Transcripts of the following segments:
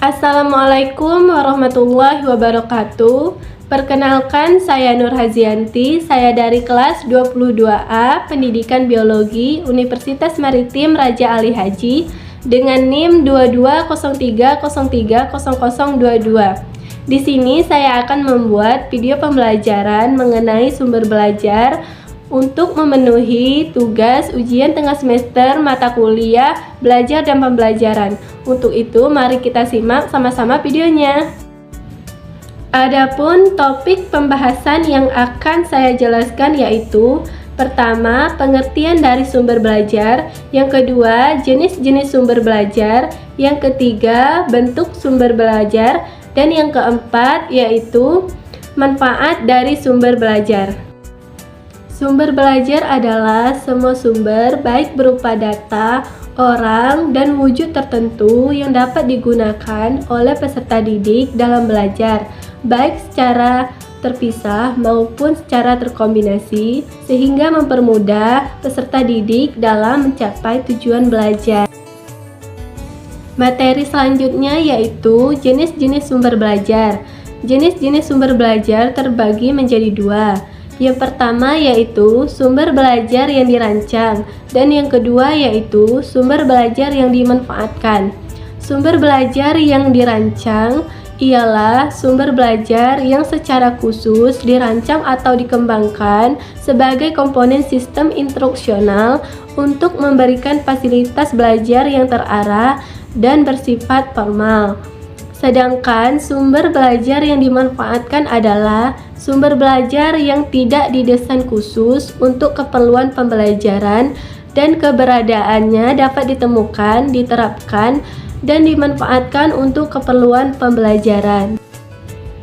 Assalamualaikum warahmatullahi wabarakatuh. Perkenalkan, saya Nur Hazianti, saya dari kelas 22A Pendidikan Biologi Universitas Maritim Raja Ali Haji dengan NIM 2203030022. Di sini saya akan membuat video pembelajaran mengenai sumber belajar untuk memenuhi tugas ujian tengah semester mata kuliah belajar dan pembelajaran. Untuk itu, mari kita simak sama-sama videonya. Adapun topik pembahasan yang akan saya jelaskan yaitu: pertama, pengertian dari sumber belajar, yang kedua, jenis-jenis sumber belajar, yang ketiga, bentuk sumber belajar, dan yang keempat yaitu manfaat dari sumber belajar. Sumber belajar adalah semua sumber baik berupa data, orang, dan wujud tertentu yang dapat digunakan oleh peserta didik dalam belajar, baik secara terpisah maupun secara terkombinasi, sehingga mempermudah peserta didik dalam mencapai tujuan belajar. Materi selanjutnya yaitu jenis-jenis sumber belajar. Jenis-jenis sumber belajar terbagi menjadi dua. Yang pertama yaitu sumber belajar yang dirancang, dan yang kedua yaitu sumber belajar yang dimanfaatkan. Sumber belajar yang dirancang ialah sumber belajar yang secara khusus dirancang atau dikembangkan sebagai komponen sistem instruksional untuk memberikan fasilitas belajar yang terarah dan bersifat formal. Sedangkan sumber belajar yang dimanfaatkan adalah sumber belajar yang tidak didesain khusus untuk keperluan pembelajaran dan keberadaannya dapat ditemukan, diterapkan, dan dimanfaatkan untuk keperluan pembelajaran.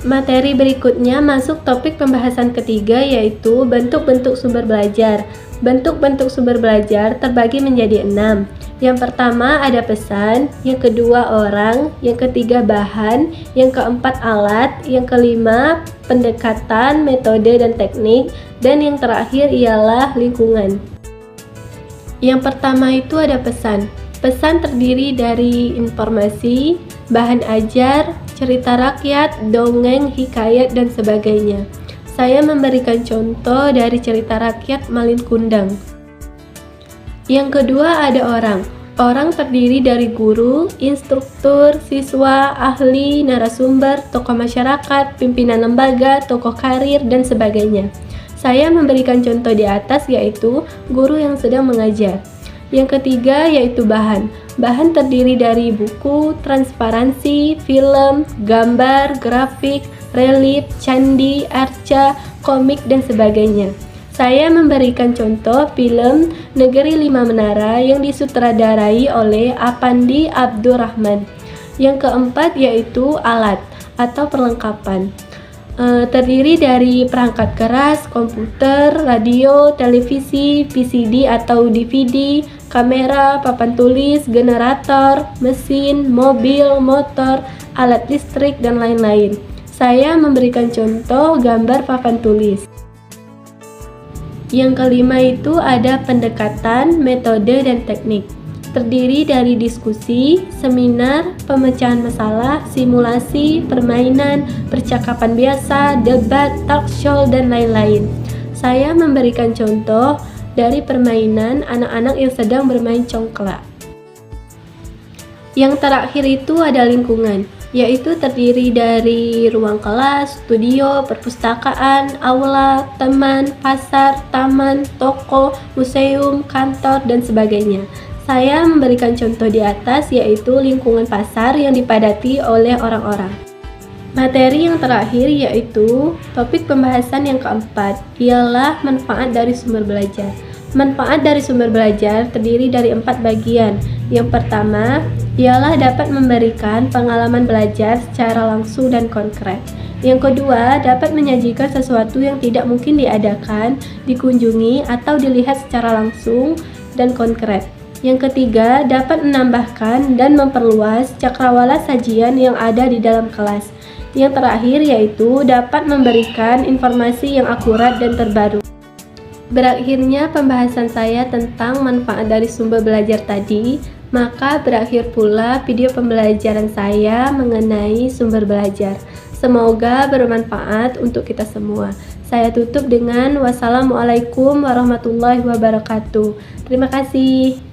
Materi berikutnya masuk topik pembahasan ketiga yaitu bentuk-bentuk sumber belajar. Bentuk-bentuk sumber belajar terbagi menjadi 6. Yang pertama ada pesan, yang kedua orang, yang ketiga bahan, yang keempat alat, yang kelima pendekatan, metode dan teknik, dan yang terakhir ialah lingkungan. Yang pertama itu ada pesan. Pesan terdiri dari informasi, bahan ajar, cerita rakyat, dongeng, hikayat, dan sebagainya. Saya memberikan contoh dari cerita rakyat Malin Kundang. Yang kedua ada orang. Orang terdiri dari guru, instruktur, siswa, ahli, narasumber, tokoh masyarakat, pimpinan lembaga, tokoh karir, dan sebagainya. Saya memberikan contoh di atas yaitu guru yang sedang mengajar. Yang ketiga yaitu bahan. Bahan terdiri dari buku, transparansi, film, gambar, grafik, relief, candi, arca, komik, dan sebagainya. Saya memberikan contoh film Negeri Lima Menara yang disutradarai oleh Apandi Abdurrahman. Yang keempat yaitu alat atau perlengkapan. Terdiri dari perangkat keras, komputer, radio, televisi, VCD atau DVD, kamera, papan tulis, generator, mesin, mobil, motor, alat listrik, dan lain-lain. Saya memberikan contoh gambar papan tulis. Yang kelima itu ada pendekatan, metode, dan teknik. Terdiri dari diskusi, seminar, pemecahan masalah, simulasi, permainan, percakapan biasa, debat, talk show, dan lain-lain. Saya memberikan contoh dari permainan anak-anak yang sedang bermain congklak. Yang terakhir itu ada lingkungan, yaitu terdiri dari ruang kelas, studio, perpustakaan, aula, teman, pasar, taman, toko, museum, kantor, dan sebagainya. Saya memberikan contoh di atas yaitu lingkungan pasar yang dipadati oleh orang-orang. Materi yang terakhir yaitu topik pembahasan yang keempat, ialah manfaat dari sumber belajar. Manfaat dari sumber belajar terdiri dari 4 bagian. Yang pertama ialah dapat memberikan pengalaman belajar secara langsung dan konkret. Yang kedua, dapat menyajikan sesuatu yang tidak mungkin diadakan, dikunjungi, atau dilihat secara langsung dan konkret. Yang ketiga, dapat menambahkan dan memperluas cakrawala sajian yang ada di dalam kelas. Yang terakhir yaitu dapat memberikan informasi yang akurat dan terbaru. Berakhirnya pembahasan saya tentang manfaat dari sumber belajar tadi. Maka berakhir pula video pembelajaran saya mengenai sumber belajar. Semoga bermanfaat untuk kita semua. Saya tutup dengan wassalamualaikum warahmatullahi wabarakatuh. Terima kasih.